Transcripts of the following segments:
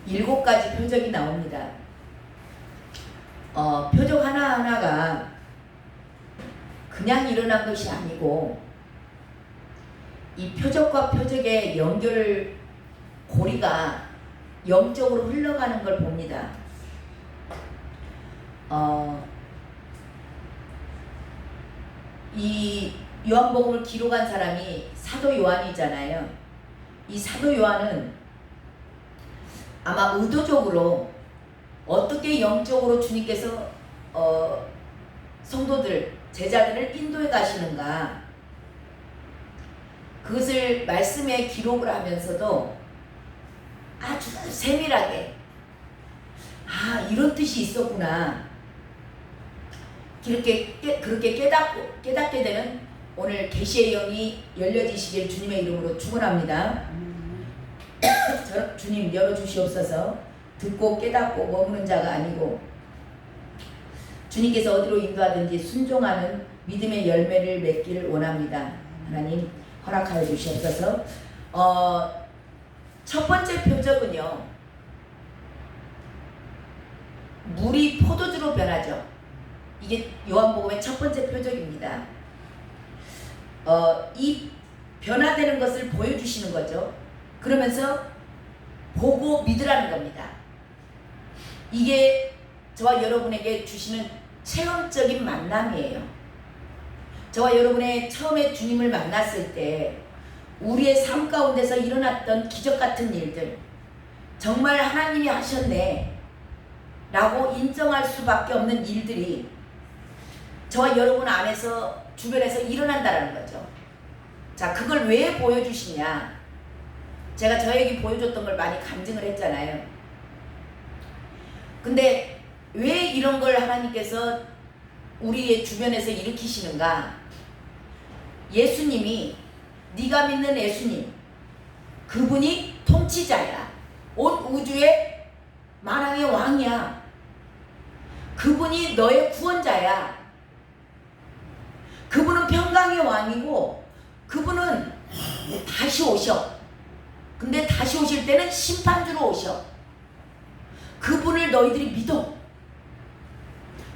7가지 표적이 나옵니다. 표적 하나하나가 그냥 일어난 것이 아니고 이 표적과 표적의 연결 고리가 영적으로 흘러가는 걸 봅니다. 이 요한복음을 기록한 사람이 사도 요한이잖아요. 이 사도 요한은 아마 의도적으로 어떻게 영적으로 주님께서 성도들, 제자들을 인도해 가시는가, 그것을 말씀에 기록을 하면서도 아주 세밀하게 이런 뜻이 있었구나, 그렇게 깨닫게 되는 오늘 계시의 영이 열려지시길 주님의 이름으로 축원합니다. 주님 열어주시옵소서. 듣고 깨닫고 머무는 자가 아니고 주님께서 어디로 인도하든지 순종하는 믿음의 열매를 맺기를 원합니다. 하나님 허락하여 주시옵소서. 첫 번째 표적은요, 물이 포도주로 변하죠. 이게 요한복음의 첫 번째 표적입니다. 이 변화되는 것을 보여주시는 거죠. 그러면서 보고 믿으라는 겁니다. 이게 저와 여러분에게 주시는 체험적인 만남이에요. 저와 여러분의 처음에 주님을 만났을 때 우리의 삶 가운데서 일어났던 기적 같은 일들, 정말 하나님이 하셨네 라고 인정할 수밖에 없는 일들이 저와 여러분 안에서, 주변에서 일어난다는 거죠. 자, 그걸 왜 보여주시냐? 제가 저에게 보여줬던 걸 많이 간증을 했잖아요. 근데 왜 이런 걸 하나님께서 우리의 주변에서 일으키시는가? 예수님이, 네가 믿는 예수님, 그분이 통치자야. 온 우주의 만왕의 왕이야. 그분이 너의 구원자야. 그분은 평강의 왕이고 그분은 다시 오셔. 근데 다시 오실 때는 심판주로 오셔. 그분을 너희들이 믿어.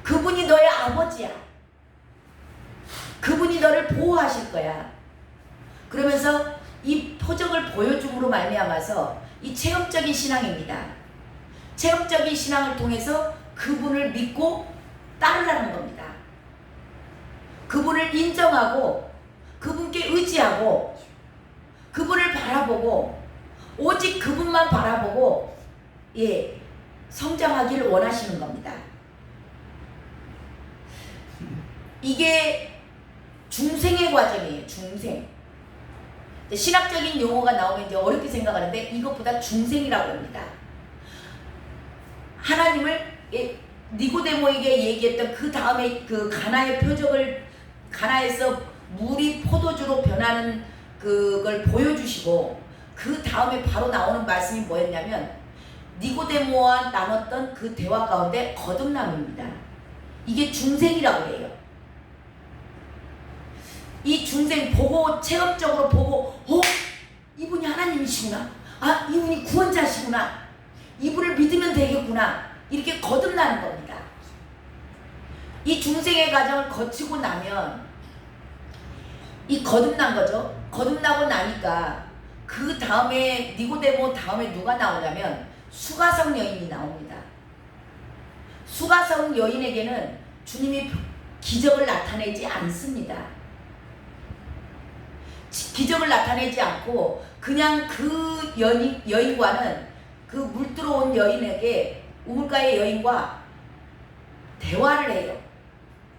그분이 너의 아버지야. 그분이 너를 보호하실 거야. 그러면서 이 표적을 보여줌으로 말미암아서 이 체험적인 신앙입니다. 체험적인 신앙을 통해서 그분을 믿고 따르라는 겁니다. 그분을 인정하고 그분께 의지하고 그분을 바라보고 오직 그분만 바라보고 성장하기를 원하시는 겁니다. 이게 중생의 과정이에요. 중생. 신학적인 용어가 나오면 이제 어렵게 생각하는데 이것보다 중생이라고 합니다. 하나님을 니고데모에게 얘기했던 그 다음에 그 가나의 표적을, 가나에서 물이 포도주로 변하는 그걸 보여주시고 그 다음에 바로 나오는 말씀이 뭐였냐면 니고데모와 나눴던 그 대화 가운데 거듭남입니다. 이게 중생이라고 해요. 이 중생 보고, 체험적으로 보고, 이분이 하나님이시구나, 이분이 구원자시구나, 이분을 믿으면 되겠구나, 이렇게 거듭나는 겁니다. 이 중생의 과정을 거치고 나면 이 거듭난 거죠. 거듭나고 나니까 그 다음에 니고데모 다음에 누가 나오냐면 수가성 여인이 나옵니다. 수가성 여인에게는 주님이 기적을 나타내지 않습니다. 기적을 나타내지 않고 그냥 그 여인과는, 그 물 들어온 여인에게, 우물가의 여인과 대화를 해요.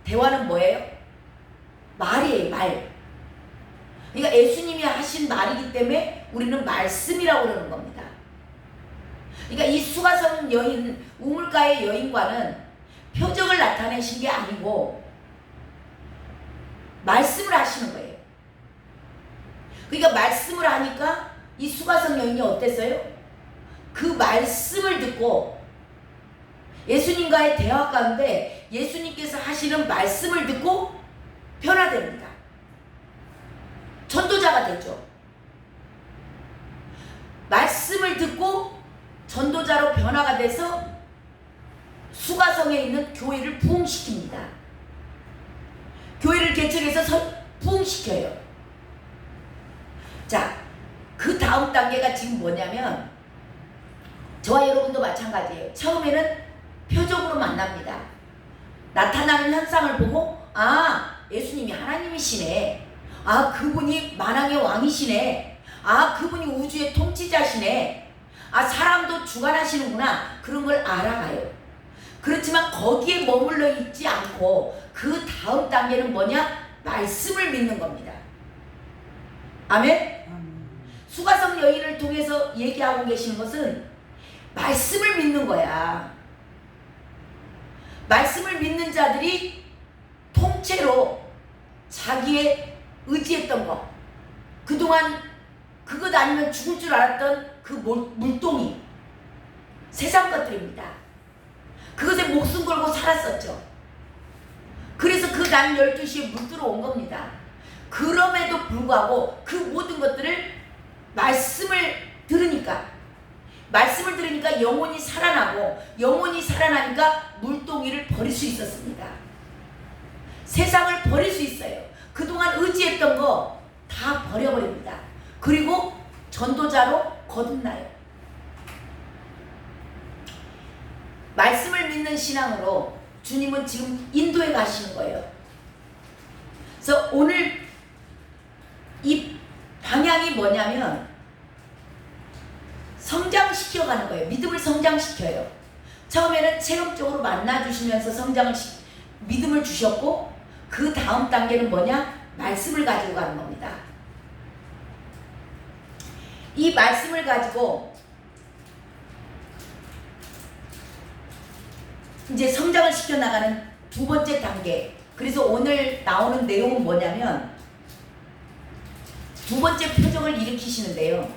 대화는 뭐예요? 말이에요, 말. 그러니까 예수님이 하신 말이기 때문에 우리는 말씀이라고 그러는 겁니다. 그러니까 이 수가성 여인, 우물가의 여인과는 표적을 나타내신 게 아니고 말씀을 하시는 거예요. 그러니까 말씀을 하니까 이 수가성 여인이 어땠어요? 그 말씀을 듣고 예수님과의 대화 가운데 예수님께서 하시는 말씀을 듣고 변화됩니다. 전도자가 되죠. 말씀을 듣고 전도자로 변화가 돼서 수가성에 있는 교회를 부흥시킵니다. 교회를 개척해서 부흥시켜요. 자, 그 다음 단계가 지금 뭐냐면 저와 여러분도 마찬가지예요. 처음에는 표적으로 만납니다. 나타나는 현상을 보고 아, 예수님이 하나님이시네. 아, 그분이 만왕의 왕이시네. 아, 그분이 우주의 통치자시네. 아, 사람도 주관하시는구나. 그런 걸 알아가요. 그렇지만 거기에 머물러 있지 않고 그 다음 단계는 뭐냐? 말씀을 믿는 겁니다. 아멘? 수가성 여인을 통해서 얘기하고 계시는 것은 말씀을 믿는 거야. 말씀을 믿는 자들이 통째로 자기의 의지했던 것, 그동안 그것 아니면 죽을 줄 알았던 그 물동이 세상 것들입니다. 그것에 목숨 걸고 살았었죠. 그래서 그 낮 12시에 물 들어온 겁니다. 그럼에도 불구하고 그 모든 것들을 말씀을 들으니까 영혼이 살아나고, 영혼이 살아나니까 물동이를 버릴 수 있었습니다. 세상을 버릴 수 있어요. 그동안 의지했던 거 다 버려버립니다. 그리고 전도자로 거듭나요. 말씀을 믿는 신앙으로 주님은 지금 인도에 가시는 거예요. 그래서 오늘 이 방향이 뭐냐면 성장시켜가는 거예요. 믿음을 성장시켜요. 처음에는 체험적으로 만나주시면서 믿음을 주셨고, 그 다음 단계는 뭐냐? 말씀을 가지고 가는 겁니다. 이 말씀을 가지고 이제 성장을 시켜나가는 두 번째 단계. 그래서 오늘 나오는 내용은 뭐냐면 두 번째 표적을 일으키시는데요.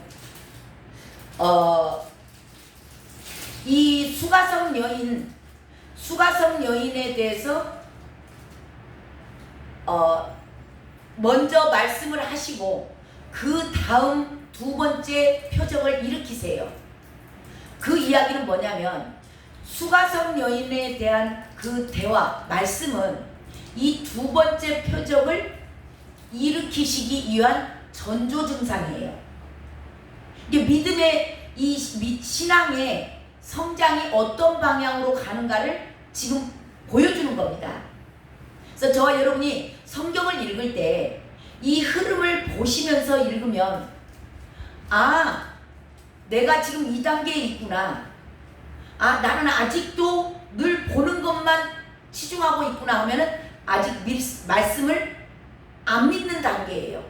이 수가성 여인에 대해서 먼저 말씀을 하시고 그 다음 두 번째 표적을 일으키세요. 그 이야기는 뭐냐면 수가성 여인에 대한 그 대화, 말씀은 이 두 번째 표적을 일으키시기 위한 전조 증상이에요. 이게 믿음의 이 신앙의 성장이 어떤 방향으로 가는가를 지금 보여주는 겁니다. 그래서 저와 여러분이 성경을 읽을 때 이 흐름을 보시면서 읽으면 아, 내가 지금 이 단계에 있구나. 아, 나는 아직도 늘 보는 것만 치중하고 있구나 하면은 아직 말씀을 안 믿는 단계예요.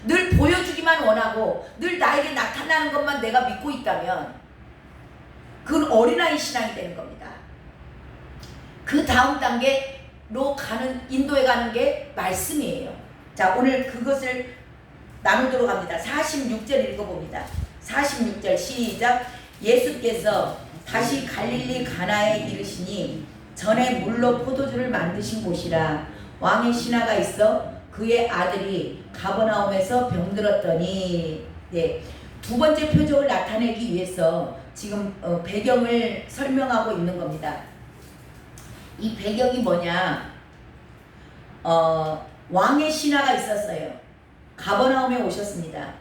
늘 보여주기만 원하고 늘 나에게 나타나는 것만 내가 믿고 있다면 그건 어린아이 신앙이 되는 겁니다. 그 다음 단계로 인도에 가는 게 말씀이에요. 자, 오늘 그것을 나누도록 합니다. 46절 읽어봅니다. 46절 시작. 예수께서 다시 갈릴리 가나에 이르시니 전에 물로 포도주를 만드신 곳이라. 왕의 신하가 있어 그의 아들이 가버나움에서 병들었더니. 네, 두 번째 표적을 나타내기 위해서 지금 배경을 설명하고 있는 겁니다. 이 배경이 뭐냐? 왕의 신하가 있었어요. 가버나움에 오셨습니다.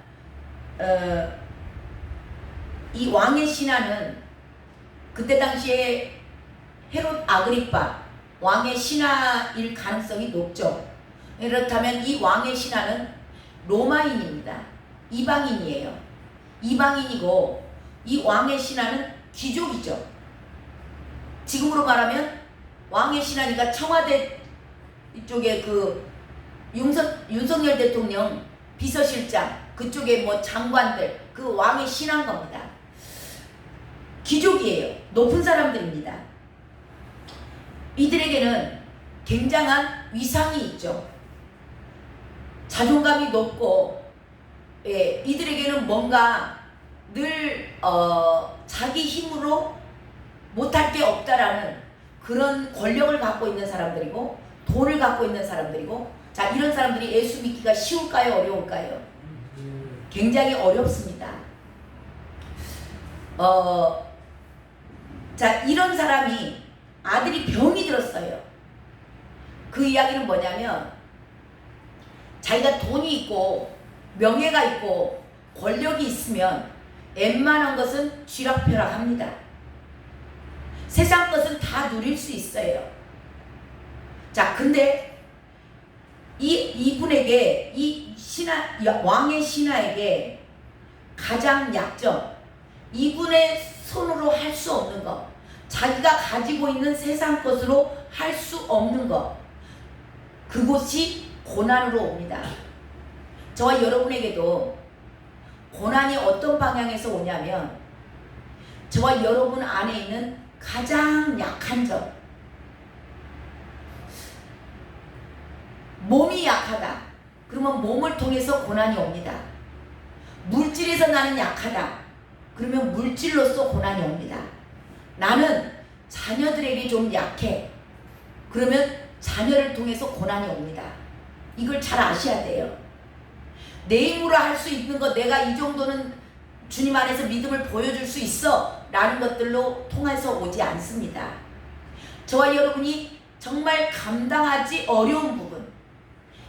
이 왕의 신하는 그때 당시에 헤롯 아그리파 왕의 신하일 가능성이 높죠. 그렇다면 이 왕의 신하는 로마인입니다. 이방인이에요. 이방인이고 이 왕의 신하는 귀족이죠. 지금으로 말하면 왕의 신하니까 청와대 이쪽에 그 윤석열 대통령 비서실장 그쪽에 뭐 장관들 그 왕의 신하인 겁니다. 귀족이에요. 높은 사람들입니다. 이들에게는 굉장한 위상이 있죠. 자존감이 높고, 예, 이들에게는 뭔가 늘 자기 힘으로 못할 게 없다라는 그런 권력을 갖고 있는 사람들이고 돈을 갖고 있는 사람들이고. 자, 이런 사람들이 예수 믿기가 쉬울까요? 어려울까요? 굉장히 어렵습니다. 자, 이런 사람이 아들이 병이 들었어요. 그 이야기는 뭐냐면 자기가 돈이 있고 명예가 있고 권력이 있으면 웬만한 것은 쥐락펴락합니다. 세상 것은 다 누릴 수 있어요. 자, 근데 이분에게 왕의 신하에게 가장 약점, 이분의 손으로 할 수 없는 것, 자기가 가지고 있는 세상 것으로 할 수 없는 것, 그곳이 고난으로 옵니다. 저와 여러분에게도 고난이 어떤 방향에서 오냐면 저와 여러분 안에 있는 가장 약한 점, 몸이 약하다. 그러면 몸을 통해서 고난이 옵니다. 물질에서 나는 약하다. 그러면 물질로서 고난이 옵니다. 나는 자녀들에게 좀 약해. 그러면 자녀를 통해서 고난이 옵니다. 이걸 잘 아셔야 돼요. 내 힘으로 할 수 있는 것, 내가 이 정도는 주님 안에서 믿음을 보여줄 수 있어 라는 것들로 통해서 오지 않습니다. 저와 여러분이 정말 감당하지 어려운 부분,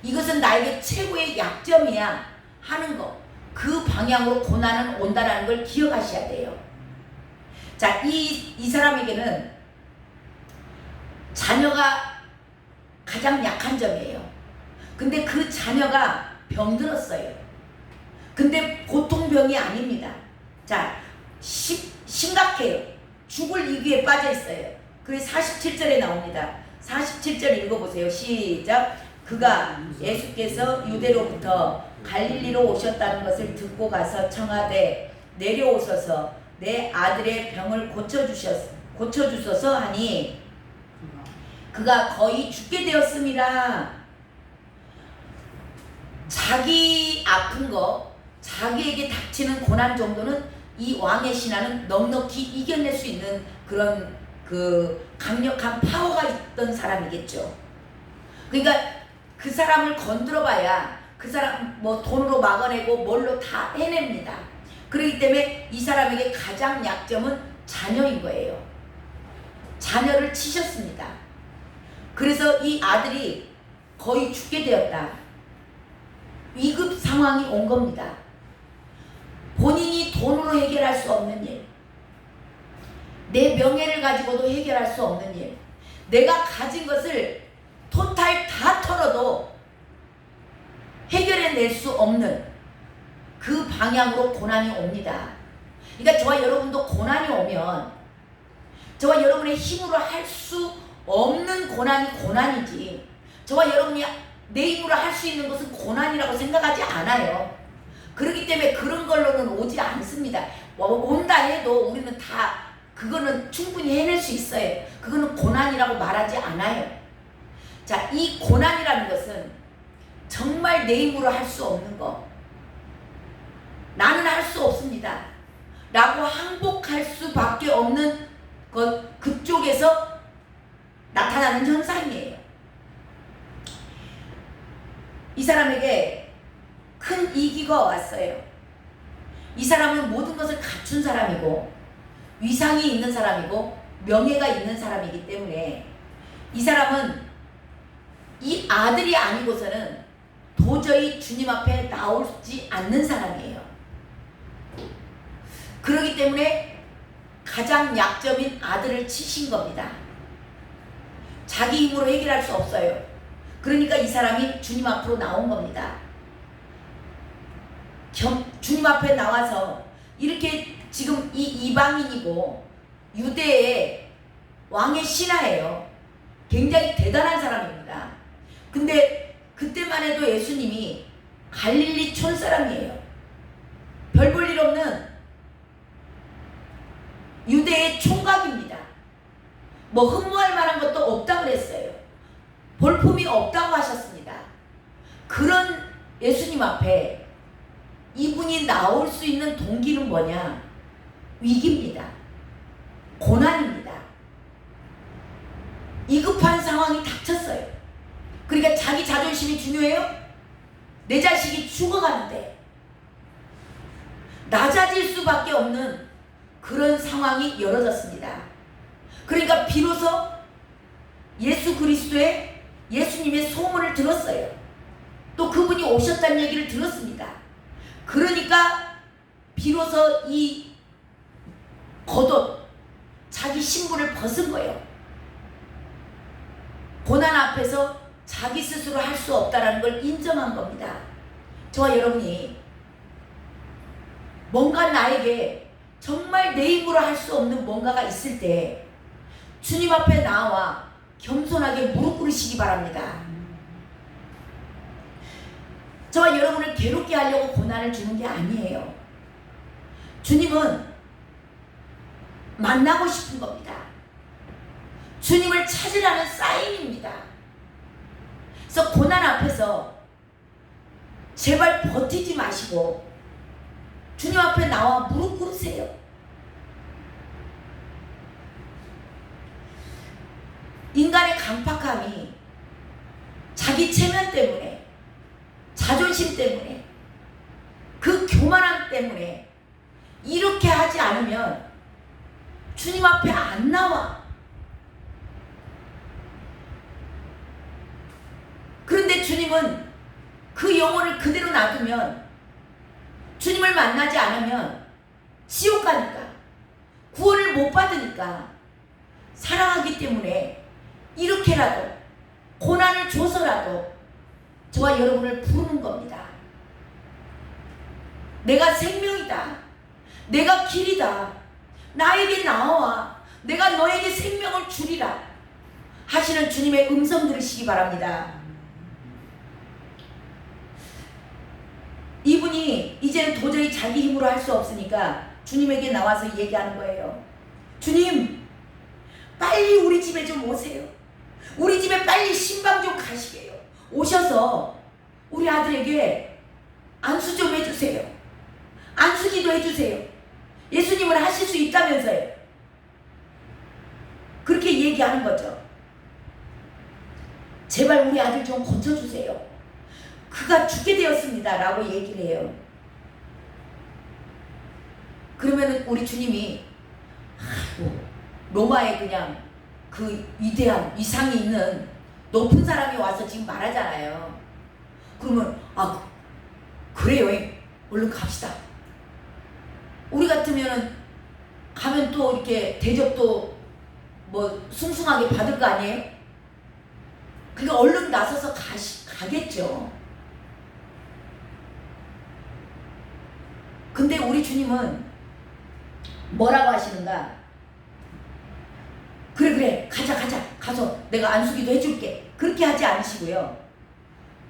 이것은 나에게 최고의 약점이야 하는 것, 그 방향으로 고난은 온다는 걸 기억하셔야 돼요. 자, 이 사람에게는 자녀가 가장 약한 점이에요. 근데 그 자녀가 병들었어요. 근데 보통 병이 아닙니다. 자, 심각해요. 죽을 위기에 빠져 있어요. 그게 47절에 나옵니다. 47절 읽어보세요. 시작. 그가 예수께서 유대로부터 갈릴리로 오셨다는 것을 듣고 가서 청하되 내려오소서 내 아들의 병을 고쳐주소서 하니 그가 거의 죽게 되었습니다. 자기 아픈 거, 자기에게 닥치는 고난 정도는 이 왕의 신하는 넉넉히 이겨낼 수 있는 그런 강력한 파워가 있던 사람이겠죠. 그러니까 그 사람을 건드려봐야 그 사람 뭐 돈으로 막아내고 뭘로 다 해냅니다. 그렇기 때문에 이 사람에게 가장 약점은 자녀인 거예요. 자녀를 치셨습니다. 그래서 이 아들이 거의 죽게 되었다. 위급 상황이 온 겁니다. 본인이 돈으로 해결할 수 없는 일, 내 명예를 가지고도 해결할 수 없는 일, 내가 가진 것을 토탈 다 털어도 해결해낼 수 없는 그 방향으로 고난이 옵니다. 그러니까 저와 여러분도 고난이 오면 저와 여러분의 힘으로 할 수 없는 고난이 고난이지, 저와 여러분이 내 힘으로 할 수 있는 것은 고난이라고 생각하지 않아요. 그렇기 때문에 그런 걸로는 오지 않습니다. 온다 해도 우리는 다 그거는 충분히 해낼 수 있어요. 그거는 고난이라고 말하지 않아요. 자, 이 고난이라는 것은 정말 내 힘으로 할 수 없는 거, 나는 할 수 없습니다 라고 항복할 수밖에 없는 것, 그쪽에서 나타나는 현상이에요. 이 사람에게 큰 위기가 왔어요. 이 사람은 모든 것을 갖춘 사람이고 위상이 있는 사람이고 명예가 있는 사람이기 때문에 이 사람은 이 아들이 아니고서는 도저히 주님 앞에 나오지 않는 사람이에요. 그렇기 때문에 가장 약점인 아들을 치신 겁니다. 자기 힘으로 해결할 수 없어요. 그러니까 이 사람이 주님 앞으로 나온 겁니다. 주님 앞에 나와서 이렇게 지금 이 이방인이고 유대의 왕의 신하예요. 굉장히 대단한 사람입니다. 근데 그때만 해도 예수님이 갈릴리 촌 사람이에요. 별 볼 일 없는 유대의 총각입니다. 뭐 흠모할 만한 것도 없다고 그랬어요. 볼품이 없다고 하셨습니다. 그런 예수님 앞에 이분이 나올 수 있는 동기는 뭐냐? 위기입니다. 고난입니다. 위급한 상황이 닥쳤어요. 그러니까 자기 자존심이 중요해요? 내 자식이 죽어가는데 낮아질 수밖에 없는 그런 상황이 열어졌습니다. 그러니까 비로소 예수 그리스도의 예수님의 소문을 들었어요. 또 그분이 오셨다는 얘기를 들었습니다. 그러니까 비로소 이 겉옷 자기 신분을 벗은 거예요. 고난 앞에서 자기 스스로 할 수 없다라는 걸 인정한 겁니다. 저와 여러분이 뭔가 나에게 정말 내 힘으로 할 수 없는 뭔가가 있을 때 주님 앞에 나와 겸손하게 무릎 꿇으시기 바랍니다. 저와 여러분을 괴롭게 하려고 고난을 주는 게 아니에요. 주님은 만나고 싶은 겁니다. 주님을 찾으라는 사인입니다. 그래서 고난 앞에서 제발 버티지 마시고 주님 앞에 나와 무릎 꿇으세요. 인간의 강팍함이 자기 체면 때문에, 자존심 때문에, 그 교만함 때문에 이렇게 하지 않으면 주님 앞에 안 나와. 그런데 주님은 그 영혼을 그대로 놔두면, 주님을 만나지 않으면 지옥 가니까, 구원을 못 받으니까, 사랑하기 때문에 이렇게라도 고난을 줘서라도 저와 여러분을 부르는 겁니다. 내가 생명이다. 내가 길이다. 나에게 나와. 내가 너에게 생명을 주리라 하시는 주님의 음성 들으시기 바랍니다. 이분이 이제는 도저히 자기 힘으로 할 수 없으니까 주님에게 나와서 얘기하는 거예요. 주님, 빨리 우리 집에 좀 오세요. 우리 집에 빨리 신방 좀 가시게요. 오셔서 우리 아들에게 안수 좀 해주세요. 안수기도 해주세요. 예수님을 하실 수 있다면서요. 그렇게 얘기하는 거죠. 제발 우리 아들 좀 고쳐주세요. 그가 죽게 되었습니다 라고 얘기를 해요. 그러면은 우리 주님이 로마에 그냥 그 위대한 위상이 있는 높은 사람이 와서 지금 말하잖아요. 그러면 그래요, 얼른 갑시다. 우리 같으면은 가면 또 이렇게 대접도 뭐 숭숭하게 받을 거 아니에요? 그러니까 얼른 나서서 가겠죠. 근데 우리 주님은 뭐라고 하시는가? 그래 가서 내가 안수기도 해줄게. 그렇게 하지 않으시고요.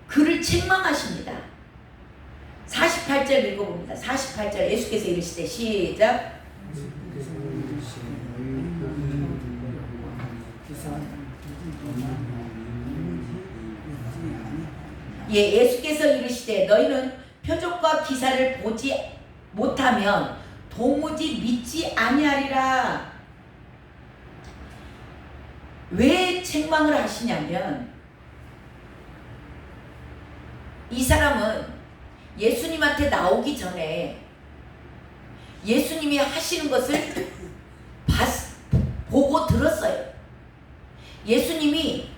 그를 책망하십니다. 48절 읽어봅니다. 48절 예수께서 이르시되 시작. 예수께서 이르시되 너희는 표적과 기사를 보지 못하면 도무지 믿지 아니하리라. 왜 책망을 하시냐면 이 사람은 예수님한테 나오기 전에 예수님이 하시는 것을 보고 들었어요. 예수님이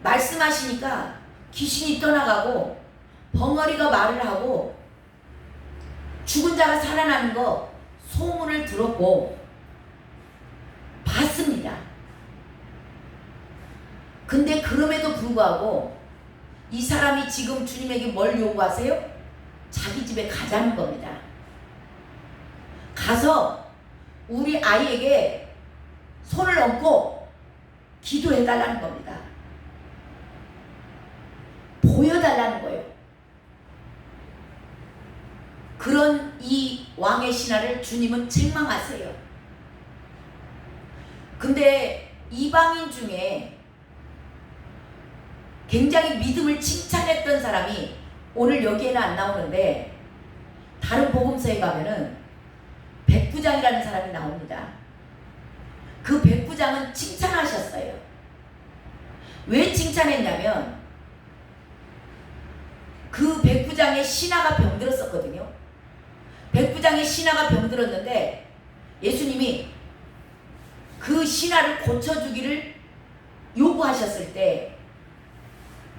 말씀하시니까 귀신이 떠나가고 벙어리가 말을 하고 죽은 자가 살아나는 거 소문을 들었고 봤습니다. 근데 그럼에도 불구하고 이 사람이 지금 주님에게 뭘 요구하세요? 자기 집에 가자는 겁니다. 가서 우리 아이에게 손을 얹고 기도해달라는 겁니다. 보여달라는 거예요. 그런 이 왕의 신하를 주님은 책망하세요. 근데 이방인 중에 굉장히 믿음을 칭찬했던 사람이 오늘 여기에는 안 나오는데 다른 복음서에 가면은 백부장이라는 사람이 나옵니다. 그 백부장은 칭찬하셨어요. 왜 칭찬했냐면 그 백부장의 신하가 병들었었거든요. 백부장의 신하가 병들었는데 예수님이 그 신하를 고쳐주기를 요구하셨을 때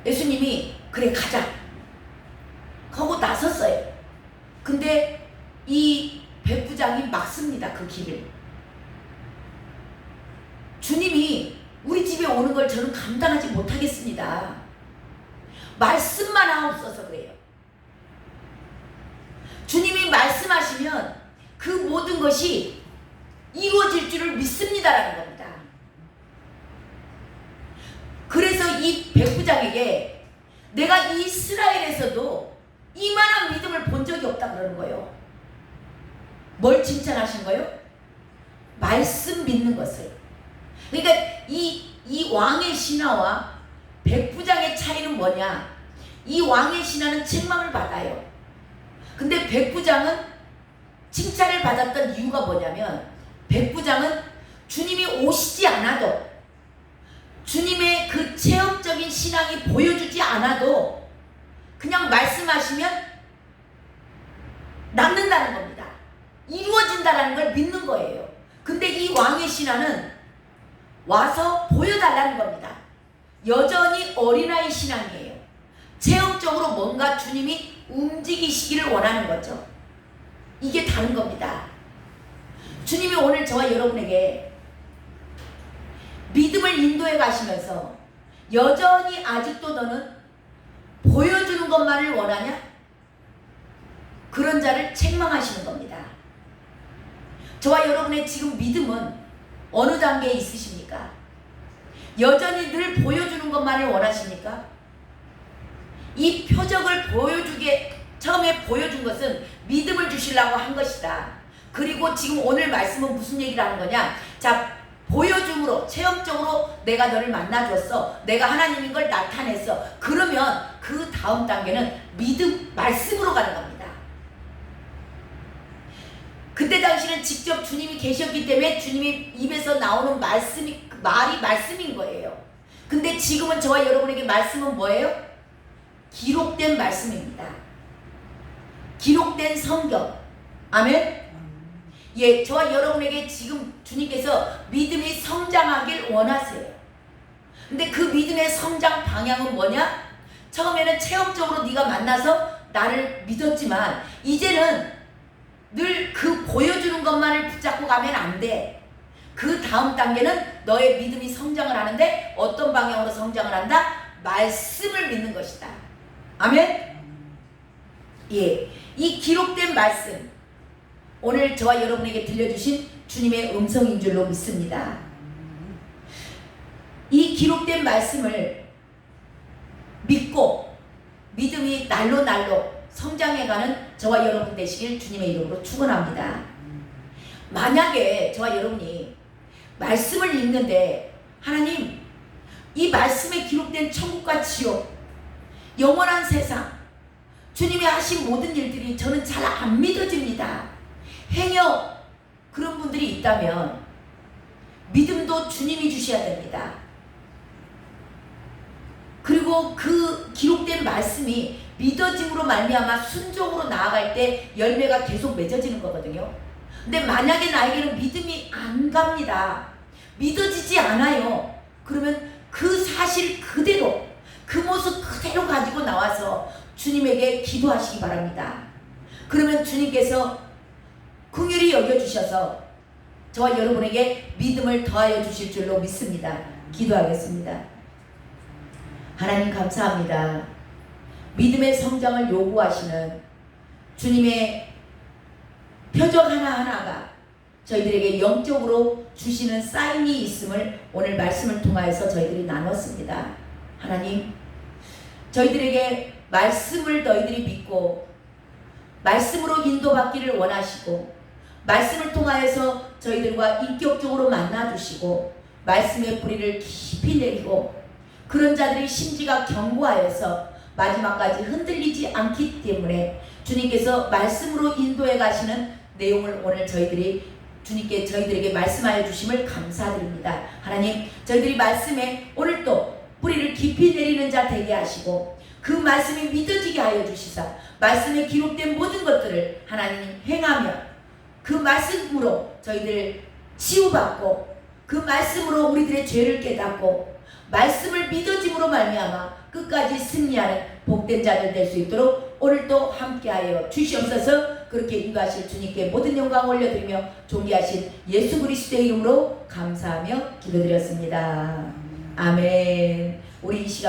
예수님이 그래 가자 하고 나섰어요. 근데 이 백부장이 막습니다. 그 길을. 주님이 우리 집에 오는 걸 저는 감당하지 못하겠습니다. 말씀만 하옵소서 그래요. 주님이 말씀하시면 그 모든 것이 이루어질 줄을 믿습니다라는 겁니다. 그래서 이 백부장에게 내가 이스라엘에서도 이만한 믿음을 본 적이 없다 그러는 거예요. 뭘 칭찬하신 거예요? 말씀 믿는 것을. 그러니까 이 왕의 신하와 백부장의 차이는 뭐냐? 이 왕의 신하는 책망을 받아요. 근데 백부장은 칭찬을 받았던 이유가 뭐냐면 백부장은 주님이 오시지 않아도 주님의 그 체험적인 신앙이 보여주지 않아도 그냥 말씀하시면 낫는다는 겁니다. 이루어진다는 걸 믿는 거예요. 근데 이 왕의 신하는 와서 보여달라는 겁니다. 여전히 어린아이 신앙이에요. 체험적으로 뭔가 주님이 움직이시기를 원하는 거죠. 이게 다른 겁니다. 주님이 오늘 저와 여러분에게 믿음을 인도해 가시면서 여전히 아직도 너는 보여주는 것만을 원하냐? 그런 자를 책망하시는 겁니다. 저와 여러분의 지금 믿음은 어느 단계에 있으십니까? 여전히 늘 보여주는 것만을 원하십니까? 이 표적을 처음에 보여준 것은 믿음을 주시려고 한 것이다. 그리고 지금 오늘 말씀은 무슨 얘기를 하는 거냐? 자, 보여줌으로 체험적으로 내가 너를 만나줬어. 내가 하나님인 걸 나타냈어. 그러면 그 다음 단계는 믿음, 말씀으로 가는 겁니다. 그때 당시는 직접 주님이 계셨기 때문에 주님이 입에서 나오는 말이 말씀인 거예요. 근데 지금은 저와 여러분에게 말씀은 뭐예요? 기록된 말씀입니다. 기록된 성경. 아멘? 예, 저와 여러분에게 지금 주님께서 믿음이 성장하길 원하세요. 근데 그 믿음의 성장 방향은 뭐냐? 처음에는 체험적으로 네가 만나서 나를 믿었지만 이제는 늘 그 보여주는 것만을 붙잡고 가면 안 돼. 그 다음 단계는 너의 믿음이 성장을 하는데 어떤 방향으로 성장을 한다? 말씀을 믿는 것이다. 아멘? 예, 이 기록된 말씀 오늘 저와 여러분에게 들려주신 주님의 음성인 줄로 믿습니다. 이 기록된 말씀을 믿고 믿음이 날로 성장해가는 저와 여러분 되시길 주님의 이름으로 축원합니다. 만약에 저와 여러분이 말씀을 읽는데 하나님 이 말씀에 기록된 천국과 지옥 영원한 세상 주님이 하신 모든 일들이 저는 잘 안 믿어집니다. 행여 그런 분들이 있다면 믿음도 주님이 주셔야 됩니다. 그리고 그 기록된 말씀이 믿어짐으로 말미암아 순종으로 나아갈 때 열매가 계속 맺어지는 거거든요. 근데 만약에 나에게는 믿음이 안 갑니다. 믿어지지 않아요. 그러면 그 사실 그대로 그 모습 그대로 가지고 나와서 주님에게 기도하시기 바랍니다. 그러면 주님께서 긍휼히 여겨주셔서 저와 여러분에게 믿음을 더하여 주실 줄로 믿습니다. 기도하겠습니다. 하나님 감사합니다. 믿음의 성장을 요구하시는 주님의 표적 하나하나가 저희들에게 영적으로 주시는 사인이 있음을 오늘 말씀을 통하여서 저희들이 나눴습니다. 하나님, 저희들에게 말씀을 너희들이 믿고 말씀으로 인도받기를 원하시고 말씀을 통하여서 저희들과 인격적으로 만나주시고 말씀의 뿌리를 깊이 내리고 그런 자들이 심지가 견고하여서 마지막까지 흔들리지 않기 때문에 주님께서 말씀으로 인도해 가시는 내용을 오늘 주님께 저희들에게 말씀하여 주심을 감사드립니다. 하나님, 저희들이 말씀에 오늘 또 뿌리를 깊이 내리는 자 되게 하시고 그 말씀이 믿어지게 하여 주시사 말씀에 기록된 모든 것들을 하나님 행하며 그 말씀으로 저희들 치유받고 그 말씀으로 우리들의 죄를 깨닫고 말씀을 믿어짐으로 말미암아 끝까지 승리하는 복된 자들 될 수 있도록 오늘도 함께하여 주시옵소서. 그렇게 인도하실 주님께 모든 영광 올려드리며 존귀하신 예수 그리스도의 이름으로 감사하며 기도드렸습니다. 아멘. 우리 이 시간